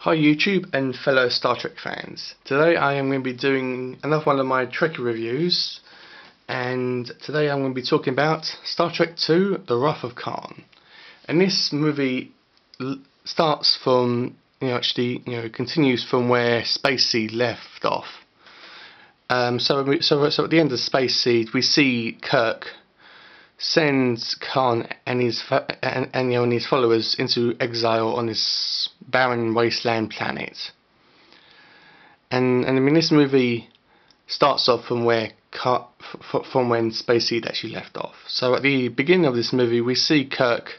Hi YouTube and fellow Star Trek fans. Today I am going to be doing another one of my Trekkie reviews, and today I'm going to be talking about Star Trek II: The Wrath of Khan. And this movie starts from, continues from where Space Seed left off. So at the end of Space Seed we see Kirk sends Khan and his followers into exile on this barren wasteland planet. And I mean, this movie starts off from when Space Seed actually left off. So at the beginning of this movie, we see Kirk,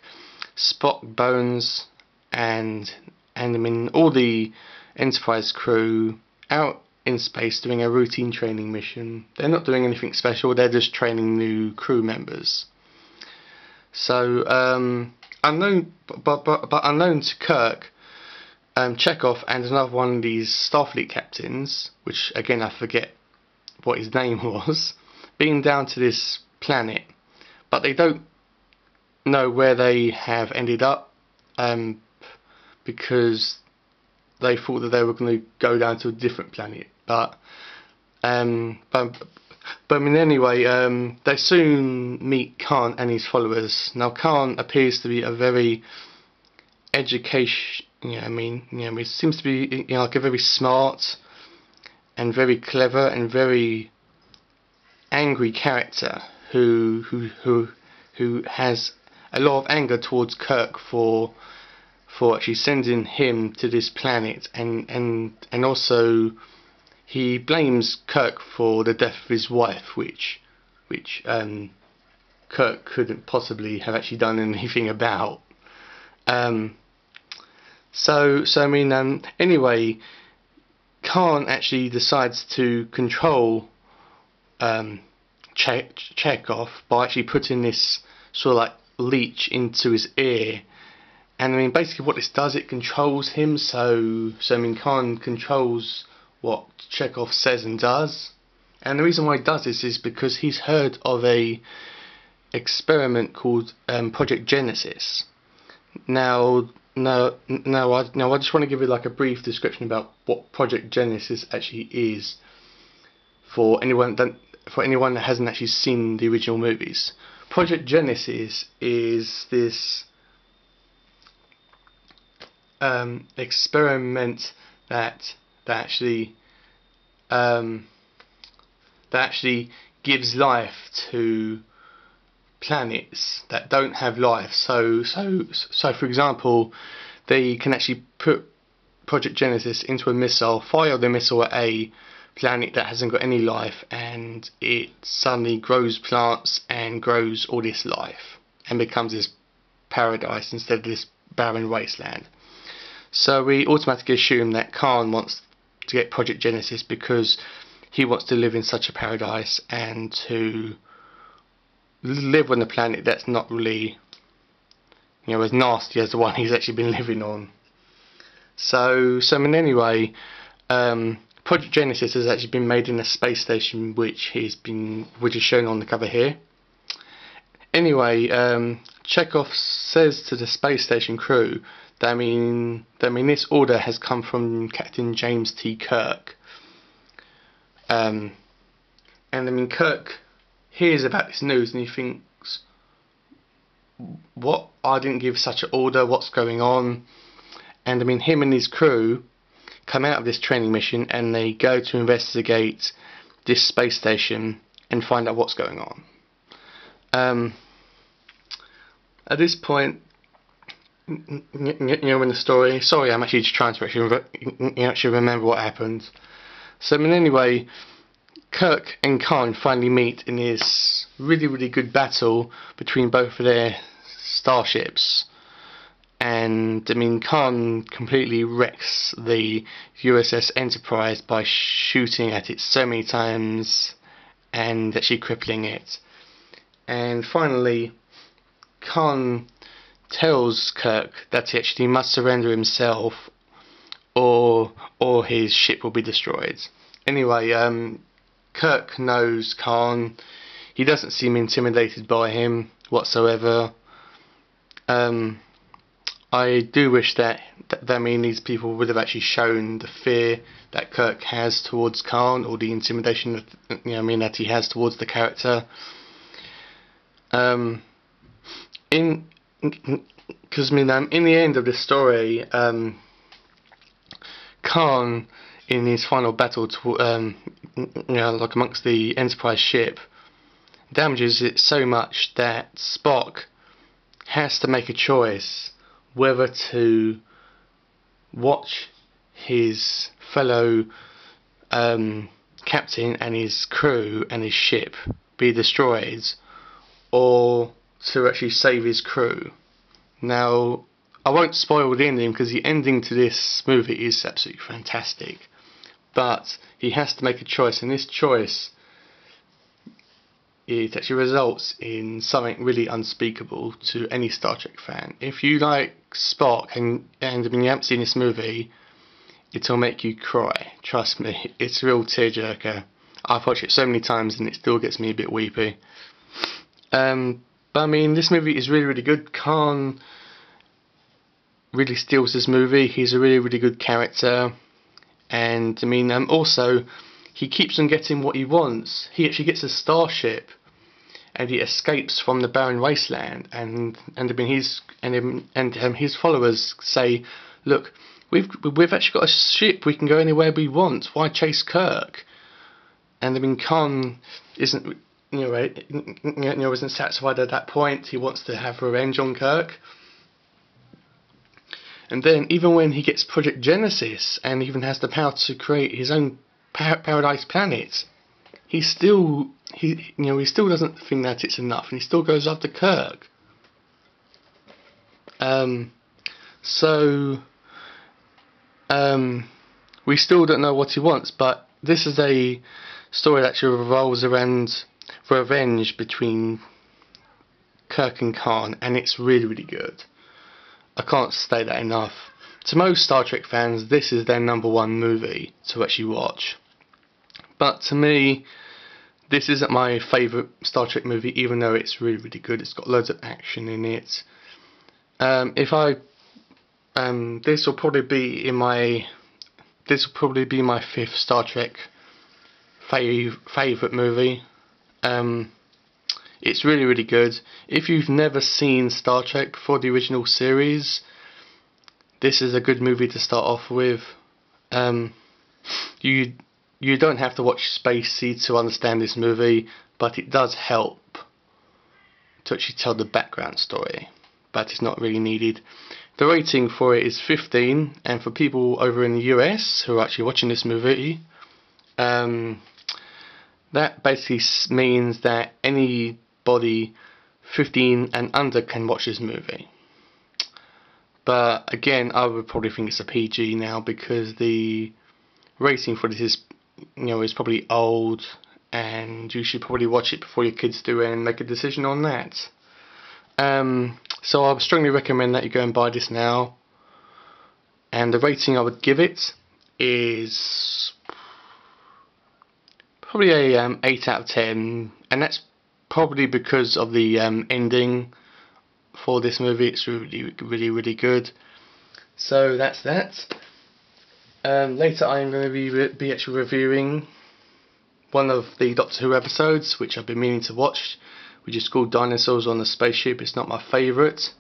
Spock, Bones, and I mean all the Enterprise crew out in space doing a routine training mission. They're not doing anything special, they're just training new crew members. So unknown to Kirk, Chekhov and another one of these Starfleet captains, which again I forget what his name was, being down to this planet, but they don't know where they have ended up, because they thought that they were going to go down to a different planet, but I mean, anyway, they soon meet Khan and his followers. Now, Khan appears to be a very he seems to be like a very smart and very clever and very angry character who has a lot of anger towards Kirk for actually sending him to this planet, and also he blames Kirk for the death of his wife, which Kirk couldn't possibly have actually done anything about. Anyway, Khan actually decides to control Chekhov by actually putting this sort of like leech into his ear. And I mean, basically what this does, it controls him. So Khan controls what Chekhov says and does. And the reason why he does this is because he's heard of a experiment called Project Genesis. Now I just want to give you like a brief description about what Project Genesis actually is for anyone that hasn't actually seen the original movies. Project Genesis is this experiment that actually gives life to planets that don't have life. So for example, they can actually put Project Genesis into a missile, fire the missile at a planet that hasn't got any life, and it suddenly grows plants and grows all this life and becomes this paradise instead of this barren wasteland. So we automatically assume that Khan wants to get Project Genesis because he wants to live in such a paradise and to live on a planet that's not really, as nasty as the one he's actually been living on. So anyway, Project Genesis has actually been made in a space station, which is shown on the cover here. Anyway, Chekhov says to the space station crew that this order has come from Captain James T. Kirk. And Kirk hears about this news and he thinks, what? I didn't give such an order, what's going on? And him and his crew come out of this training mission and they go to investigate this space station and find out what's going on. At this point, in the story, sorry, I'm actually just trying to actually remember what happened. So anyway, Kirk and Khan finally meet in this really good battle between both of their starships, and Khan completely wrecks the USS Enterprise by shooting at it so many times and actually crippling it. And finally, Khan tells Kirk that he actually must surrender himself or his ship will be destroyed. Anyway, Kirk knows Khan. He doesn't seem intimidated by him whatsoever. I do wish that these people would have actually shown the fear that Kirk has towards Khan, or the intimidation that that he has towards the character. Because in the end of this story, Khan, in his final battle, like amongst the Enterprise ship, damages it so much that Spock has to make a choice whether to watch his fellow captain and his crew and his ship be destroyed, or to actually save his crew. Now, I won't spoil the ending because the ending to this movie is absolutely fantastic, but he has to make a choice, and this choice, it actually results in something really unspeakable to any Star Trek fan. If you like Spock and when you haven't seen this movie, it'll make you cry. Trust me, it's a real tearjerker. I've watched it so many times and it still gets me a bit weepy. But this movie is really, really good. Khan really steals this movie. He's a really, really good character, and also he keeps on getting what he wants. He actually gets a starship, and he escapes from the barren wasteland. And his followers say, "Look, we've actually got a ship. We can go anywhere we want. Why chase Kirk?" And Khan isn't isn't satisfied at that point. He wants to have revenge on Kirk. And then, even when he gets Project Genesis and even has the power to create his own paradise planet, he still doesn't think that it's enough, and he still goes after Kirk. We still don't know what he wants, but this is a story that actually revolves around revenge between Kirk and Khan, and it's really, really good. I can't state that enough. To most Star Trek fans, this is their #1 movie to actually watch. But to me, this isn't my favourite Star Trek movie, even though it's really, really good. It's got loads of action in it. This will probably be my 5th Star Trek favourite movie. It's really, really good. If you've never seen Star Trek before the original series, this is a good movie to start off with. You don't have to watch Spacey to understand this movie, but it does help to actually tell the background story, but it's not really needed. The rating for it is 15, and for people over in the US who are actually watching this movie, that basically means that anybody 15 and under can watch this movie. But again, I would probably think it's a PG now, because the rating for this is probably old, and you should probably watch it before your kids do and make a decision on that. So I would strongly recommend that you go and buy this now. And the rating I would give it is probably a 8 out of 10, and that's probably because of the ending for this movie. It's really, really, really good. So that's that. Later I am going to be actually reviewing one of the Doctor Who episodes, which I've been meaning to watch, which is called Dinosaurs on the Spaceship. It's not my favourite,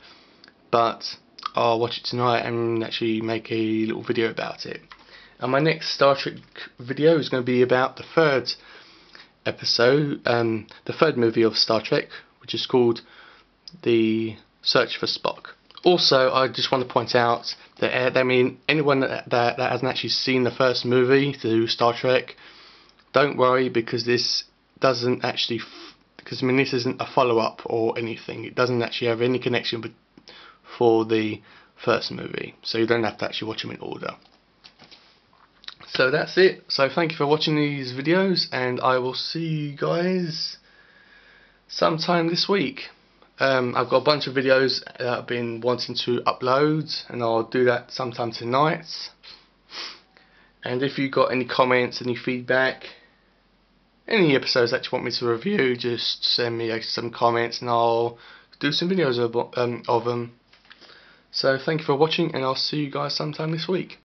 but I'll watch it tonight and actually make a little video about it. And my next Star Trek video is going to be about the 3rd episode, the 3rd movie of Star Trek, which is called The Search for Spock. Also, I just want to point out that anyone that hasn't actually seen the first movie to Star Trek, don't worry, because this doesn't actually, this isn't a follow-up or anything. It doesn't actually have any connection for the first movie, so you don't have to actually watch them in order. So that's it. So thank you for watching these videos, and I will see you guys sometime this week. I've got a bunch of videos that I've been wanting to upload, and I'll do that sometime tonight. And if you've got any comments, any feedback, any episodes that you want me to review, just send me some comments and I'll do some videos of them. So thank you for watching, and I'll see you guys sometime this week.